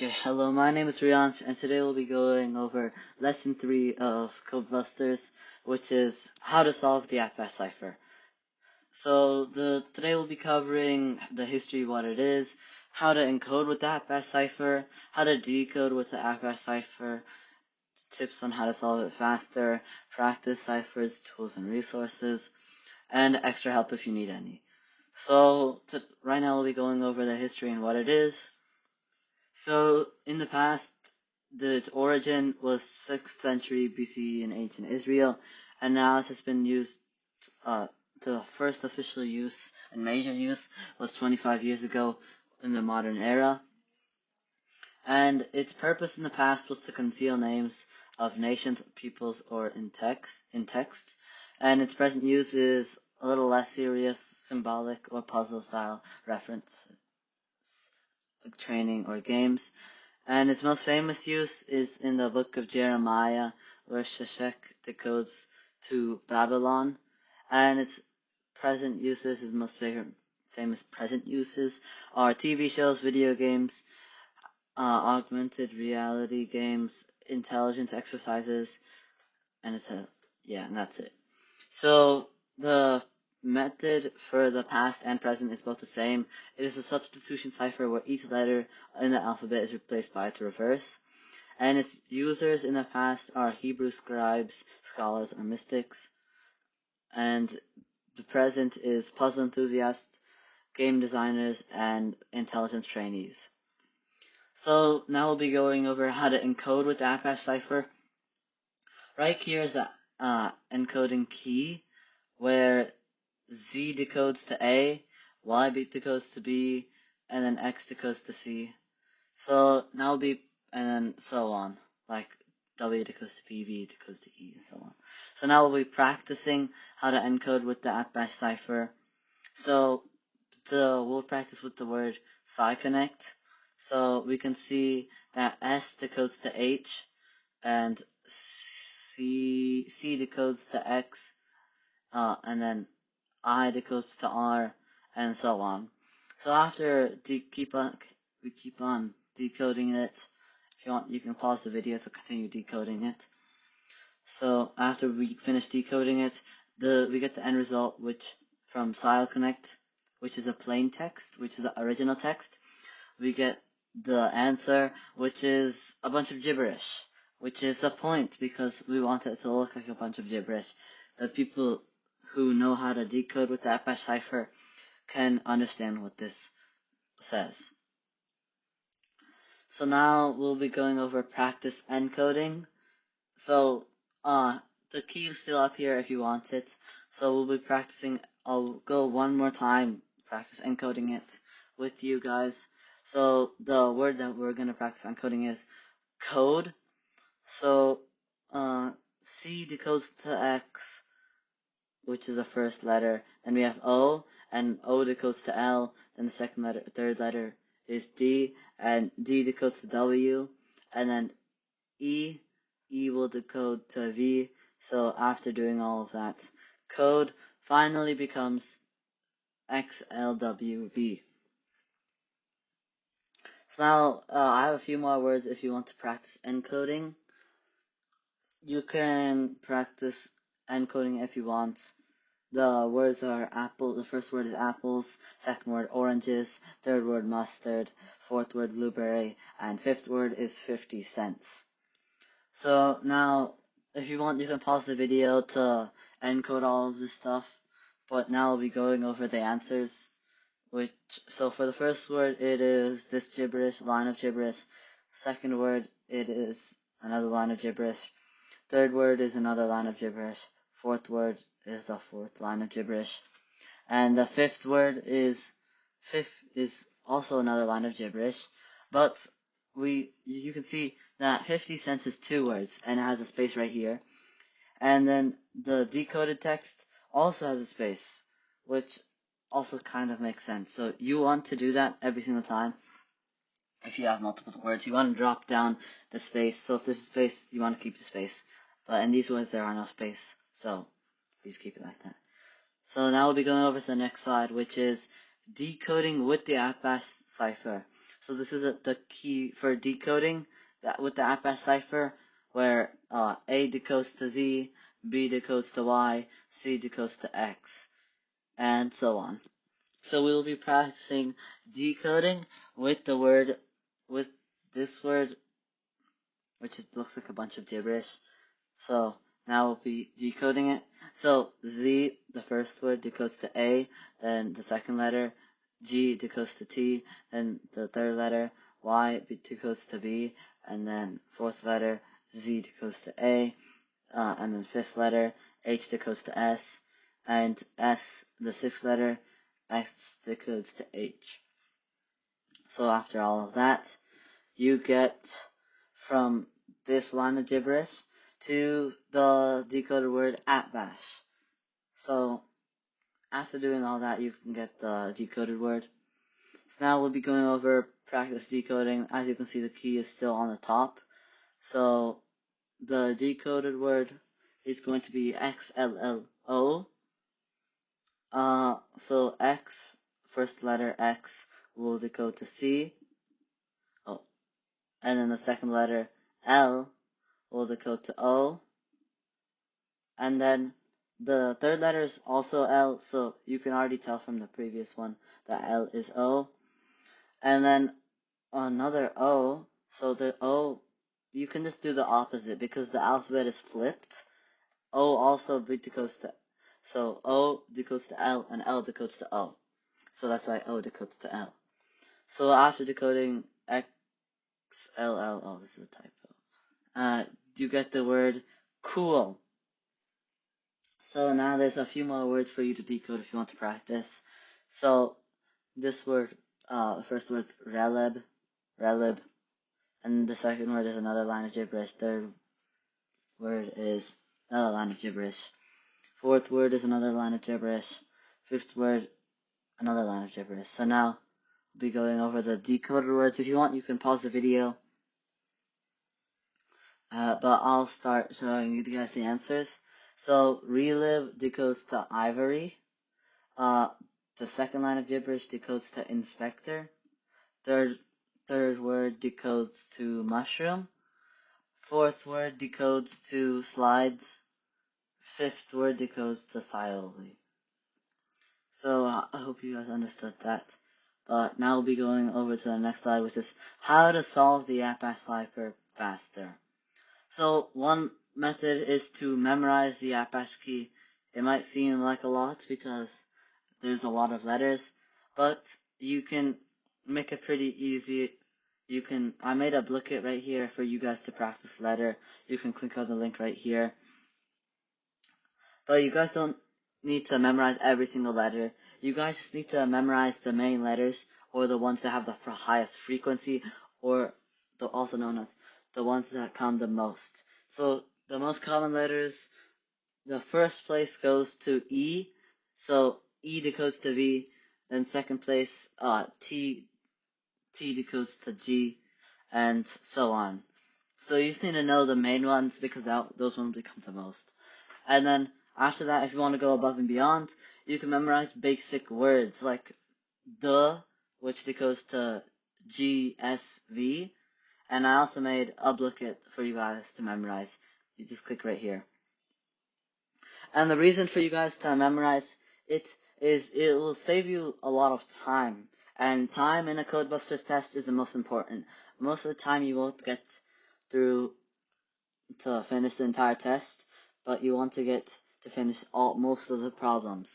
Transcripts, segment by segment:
Okay, hello, my name is Rianch, and today we'll be going over lesson 3 of Codebusters, which is how to solve the Atbash cipher. So, today we'll be covering the history, what it is, how to encode with the Atbash cipher, how to decode with the Atbash cipher, tips on how to solve it faster, practice ciphers, tools and resources, and extra help if you need any. So, right now we'll be going over the history and what it is. So, in the past, its origin was 6th century BC in ancient Israel, and now it has been used, the first official use and major use was 25 years ago in the modern era. And its purpose in the past was to conceal names of nations, peoples, or in text. And its present use is a little less serious, symbolic, or puzzle style reference, like training or games. And its most famous use is in the book of Jeremiah, where Sheshach decodes to Babylon. And its present uses, his most famous present uses, are TV shows, video games, augmented reality games, intelligence exercises, and and that's it. So the method for the past and present is both the same. It is a substitution cipher where each letter in the alphabet is replaced by its reverse. And its users in the past are Hebrew scribes, scholars, or mystics. And the present is puzzle enthusiasts, game designers, and intelligence trainees. So now we'll be going over how to encode with the Atbash cipher. Right here is the encoding key, where Z decodes to A, Y decodes to B, and then X decodes to C. So now and then so on, like W decodes to P, V decodes to E, and so on. So now we'll be practicing how to encode with the Atbash cipher. So we'll practice with the word connect. So we can see that S decodes to H, and C decodes to X, and then I decodes to R, and so on. So after we keep on decoding it. If you want, you can pause the video to continue decoding it. So after we finish decoding it, we get the end result, which from connect, which is a plain text, which is the original text. We get the answer, which is a bunch of gibberish, which is the point, because we want it to look like a bunch of gibberish. The people who know how to decode with the Atbash cipher can understand what this says. So now we'll be going over practice encoding. So the key is still up here if you want it. So we'll be practicing. I'll go one more time, practice encoding it with you guys. So the word that we're going to practice encoding is code. So C decodes to X, which is the first letter. Then we have O, and O decodes to L. Then the third letter is D, and D decodes to W. And then E will decode to V. So after doing all of that, code finally becomes XLWV. So now I have a few more words if you want to practice encoding. You can practice encoding if you want. The words are apple. The first word is apples, second word oranges, third word mustard, fourth word blueberry, and fifth word is 50 cents. So now, if you want, you can pause the video to encode all of this stuff. But now we'll be going over the answers. So for the first word, it is this gibberish, line of gibberish. Second word, it is another line of gibberish. Third word is another line of gibberish. Fourth word is the fourth line of gibberish. And the fifth word is also another line of gibberish. But you can see that 50 cents is 2 words, and it has a space right here. And then the decoded text also has a space, which also kind of makes sense. So you want to do that every single time. If you have multiple words, you want to drop down the space. So if there's a space, you want to keep the space. But in these words, there are no space. So please keep it like that. So now we'll be going over to the next slide, which is decoding with the Atbash cipher. So this is the key for decoding that with the Atbash cipher, where A decodes to Z, B decodes to Y, C decodes to X, and so on. So we will be practicing decoding with this word, which looks like a bunch of gibberish. So now we'll be decoding it. So Z, the first word, decodes to A, then the second letter, G decodes to T, then the third letter, Y decodes to B, and then fourth letter, Z decodes to A, and then fifth letter, H decodes to S, and S, the sixth letter, X decodes to H. So after all of that, you get from this line of gibberish to the decoded word Atbash. So after doing all that, you can get the decoded word. So now we'll be going over practice decoding. As you can see, the key is still on the top. So the decoded word is going to be XLLO. So X, first letter X, will decode to C. Oh, and then the second letter L will decode to O. And then the third letter is also L, so you can already tell from the previous one that L is O. And then another O, so the O, you can just do the opposite because the alphabet is flipped. O also decodes to, so O decodes to L and L decodes to O. So that's why O decodes to L. So after decoding XLL, this is a typo, you get the word cool. So now there's a few more words for you to decode if you want to practice. So this word, the first word is relib, and the second word is another line of gibberish. Third word is another line of gibberish. Fourth word is another line of gibberish. Fifth word, another line of gibberish. So now we'll be going over the decoded words. If you want, you can pause the video. But I'll start showing you guys the answers. So relive decodes to ivory. The second line of gibberish decodes to inspector. Third word decodes to mushroom. Fourth word decodes to slides. Fifth word decodes to silently. So I hope you guys understood that. But now we'll be going over to the next slide, which is how to solve the Atbash cipher faster. So one method is to memorize the Atbash key. It might seem like a lot because there's a lot of letters, but you can make it pretty easy. I made a booklet right here for you guys to practice letter. You can click on the link right here. But you guys don't need to memorize every single letter. You guys just need to memorize the main letters, or the ones that have the highest frequency, or also known as the ones that come the most. So the most common letters, the first place goes to E, so E decodes to V, then second place, T decodes to G, and so on. So you just need to know the main ones because those ones become the most. And then after that, if you want to go above and beyond, you can memorize basic words like the, which decodes to G, S, V. And I also made a booklet for you guys to memorize. You just click right here. And the reason for you guys to memorize it is it will save you a lot of time. And time in a Codebusters test is the most important. Most of the time you won't get through to finish the entire test, but you want to get to finish most of the problems.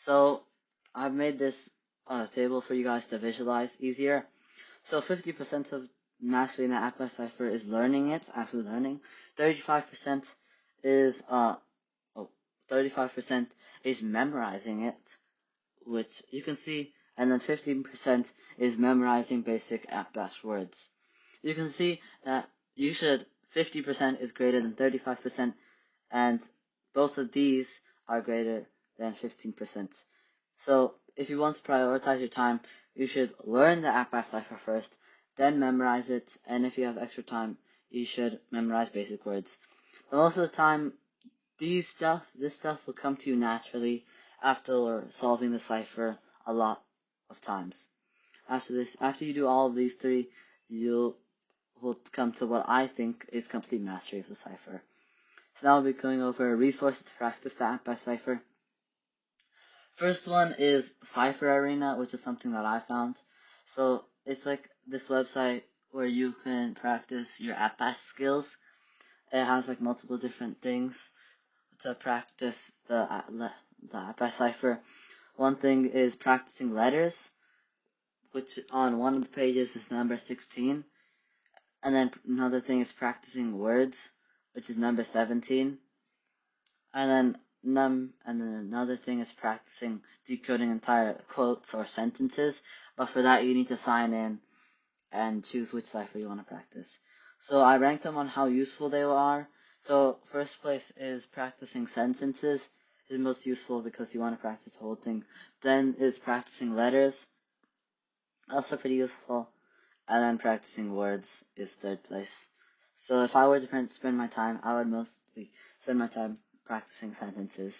So I've made this table for you guys to visualize easier. So 50% of mastering the Atbash cipher is learning it, actually learning. 35% is 35% is memorizing it, which you can see, and then 15% is memorizing basic Atbash words. You can see that 50% is greater than 35%, and both of these are greater than 15%. So if you want to prioritize your time, you should learn the Atbash cipher first, then memorize it, and if you have extra time, you should memorize basic words. But most of the time, this stuff will come to you naturally after solving the cipher a lot of times. After you do all of these three, you will come to what I think is complete mastery of the cipher. So now we'll be going over resources to practice the Atbash cipher. First one is Cipher Arena, which is something that I found. So it's like this website where you can practice your Atbash skills. It has like multiple different things to practice the Atbash cipher. One thing is practicing letters, which on one of the pages is number 16. And then another thing is practicing words, which is number 17. And then another thing is practicing decoding entire quotes or sentences. But for that, you need to sign in and choose which cipher you want to practice. So I ranked them on how useful they are. So first place is practicing sentences is most useful because you want to practice the whole thing. Then is practicing letters, also pretty useful. And then practicing words is third place. So if I were to spend my time, I would mostly spend my time practicing sentences.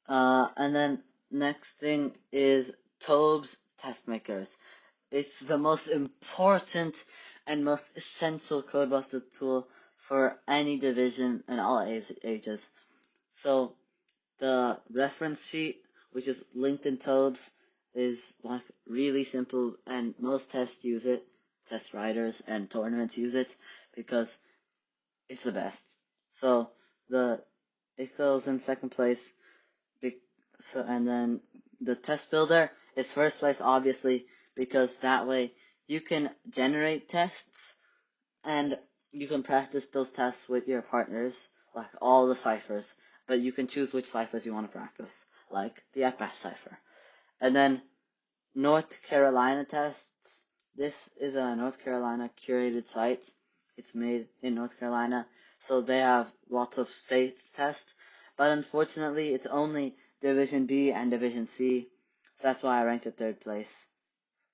And then next thing is Tobes Test Makers. It's the most important and most essential codebuster tool for any division in all ages. So the reference sheet, which is linked in Tobes, is like really simple, and most tests use it. Test writers and tournaments use it because it's the best. So it goes in second place. And then the test builder is first place, obviously, because that way you can generate tests and you can practice those tests with your partners, like all the ciphers, but you can choose which ciphers you want to practice, like the Atbash cipher. And then North Carolina tests. This is a North Carolina curated site. It's made in North Carolina, so they have lots of states tests, but unfortunately it's only Division B and Division C, so that's why I ranked it third place,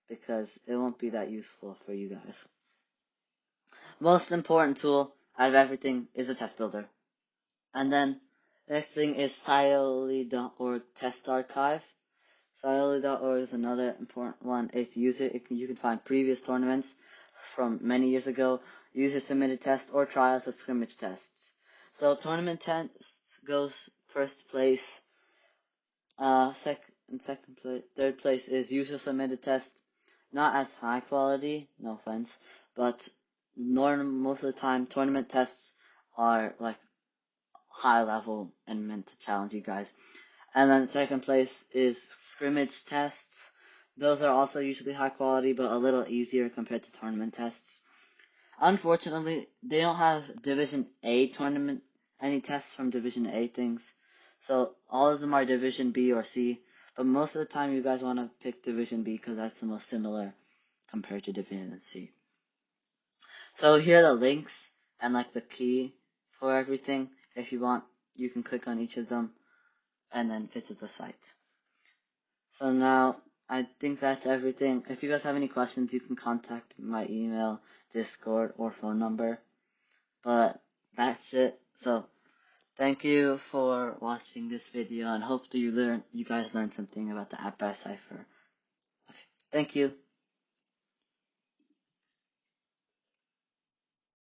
because it won't be that useful for you guys. Most important tool out of everything is a test builder. And then the next thing is Scilely.org test archive. Scilely.org is another important one. It's you can find previous tournaments from many years ago, user submitted tests, or trials of scrimmage tests. So tournament tests goes first place. Third place is user submitted test. Not as high quality, no offense, but most of the time tournament tests are like high level and meant to challenge you guys. And then second place is scrimmage tests. Those are also usually high quality, but a little easier compared to tournament tests. Unfortunately, they don't have Division A tournament, any tests from Division A things. So all of them are Division B or C, but most of the time you guys want to pick Division B because that's the most similar compared to Division C. So here are the links and like the key for everything. If you want, you can click on each of them and then visit the site. So now I think that's everything. If you guys have any questions, you can contact my email, Discord, or phone number. But that's it. So thank you for watching this video, and hope that you guys learned something about the Atbash cipher. Okay. Thank you.